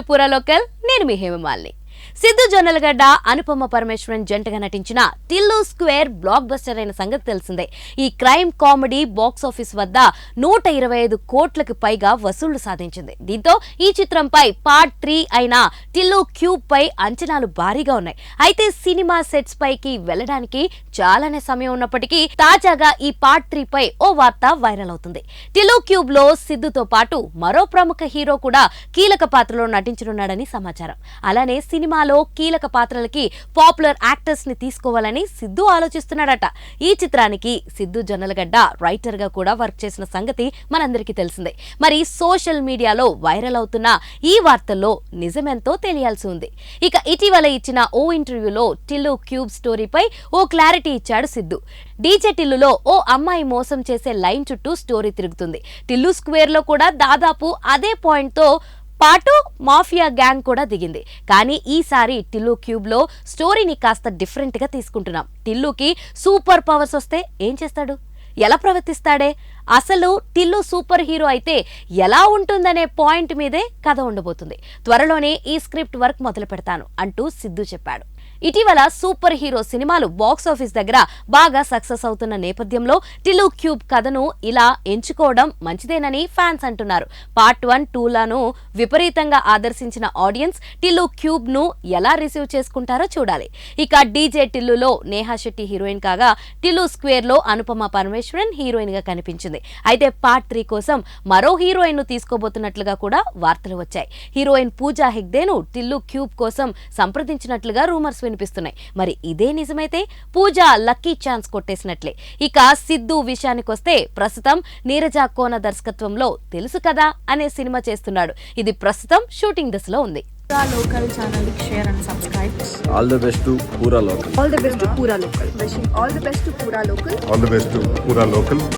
పూరా లోకల్. నేను మీ హేమమాలిని. సిద్ధు జొన్నలగడ్డ అనుపమ పరమేశ్వరన్ జంటగా నటించిన టిల్లు స్క్వేర్ బ్లాక్ బస్టర్ అయిన సంగతి తెలిసిందే. ఈ క్రైమ్ కామెడీ బాక్స్ ఆఫీస్ వద్ద 125 కోట్లకు పైగా వసూళ్లు సాధించింది. దీంతో ఈ చిత్రంపై పార్ట్ 3 అయిన టిల్లు క్యూబ్ పై అంచనాలు భారీగా ఉన్నాయి. అయితే సినిమా సెట్స్ పైకి వెళ్లడానికి చాలానే సమయం ఉన్నప్పటికీ తాజాగా ఈ పార్ట్ 3 పై ఓ వార్త వైరల్ అవుతుంది. టిల్లు క్యూబ్ లో సిద్ధుతో పాటు మరో ప్రముఖ హీరో కూడా కీలక పాత్రలో నటించనున్నాడని సమాచారం. అలానే సినిమాలో కీలక పాత్రలకి పాపులర్ యాక్టర్స్ ని తీసుకోవాలని సిద్ధు ఆలోచిస్తున్నాడట. ఈ చిత్రానికి సిద్ధు జొన్నలగడ్డ రైటర్ గా కూడా వర్క్ చేసిన సంగతి మనందరికీ తెలిసిందే. మరి సోషల్ మీడియాలో వైరల్ అవుతున్న ఈ వార్తల్లో నిజమెంతో తెలియాల్సి ఉంది. ఇక ఇటీవల ఇచ్చిన ఓ ఇంటర్వ్యూలో టిల్లు క్యూబ్ స్టోరీపై ఓ క్లారిటీ ఇచ్చాడు సిద్ధు. డీజే టిల్లులో ఓ అమ్మాయి మోసం చేసే లైన్ చుట్టూ స్టోరీ తిరుగుతుంది. టిల్లు స్క్వేర్ లో కూడా దాదాపు అదే పాయింట్ తో పాటు మాఫియా గ్యాంగ్ కూడా దిగింది. కానీ ఈసారి టిల్లు క్యూబ్ లో స్టోరీని కాస్త డిఫరెంట్ గా తీసుకుంటున్నాం. టిల్లుకి సూపర్ పవర్స్ వస్తే ఏం చేస్తాడు, ఎలా ప్రవర్తిస్తాడే, అసలు టిల్లు సూపర్ హీరో అయితే ఎలా ఉంటుందనే పాయింట్ మీదే కథ ఉండబోతుంది. త్వరలోనే ఈ స్క్రిప్ట్ వర్క్ మొదలు పెడతాను అంటూ సిద్ధు చెప్పాడు. ఇటీవల సూపర్ హీరో సినిమాలు బాక్స్ ఆఫీస్ దగ్గర బాగా సక్సెస్ అవుతున్న నేపథ్యంలో టిల్లు క్యూబ్ కథను ఇలా ఎంచుకోవడం మంచిదేనని ఫ్యాన్స్ అంటున్నారు. పార్ట్ 1, 2 లను విపరీతంగా ఆదర్శించిన ఆడియన్స్ టిల్లు క్యూబ్ ను ఎలా రిసీవ్ చేసుకుంటారో చూడాలి. ఇక డీజే టిల్లులో నేహా శెట్టి హీరోయిన్ కాగా టిల్లు స్క్వేర్ లో అనుపమ పరమేశ్వరన్ హీరోయిన్ గా కనిపించింది. అయితే పార్ట్ 3 కోసం మరో హీరోయిన్ ను తీసుకోబోతున్నట్లుగా కూడా వార్తలు వచ్చాయి. హీరోయిన్ పూజా హెగ్దేను టిల్లు క్యూబ్ కోసం సంప్రదించినట్లుగా రూమర్స్ వినిపిస్తున్నాయి. మరి ఇదే నిజమైతే పూజ లక్కీ ఛాన్స్ కొట్టేసినట్లే. ఇక సిద్ధు విషయానికొస్తే ప్రస్తుతం నీరజ కోన దర్శకత్వంలో తెలుసు కదా అనే సినిమా చేస్తున్నాడు. ఇది ప్రస్తుతం షూటింగ్ దశలో ఉంది. Local channel, share and subscribe. All the best to Pura Local. All the best to Pura Local. Wishing all the best to Pura Local. All the best to Pura Local.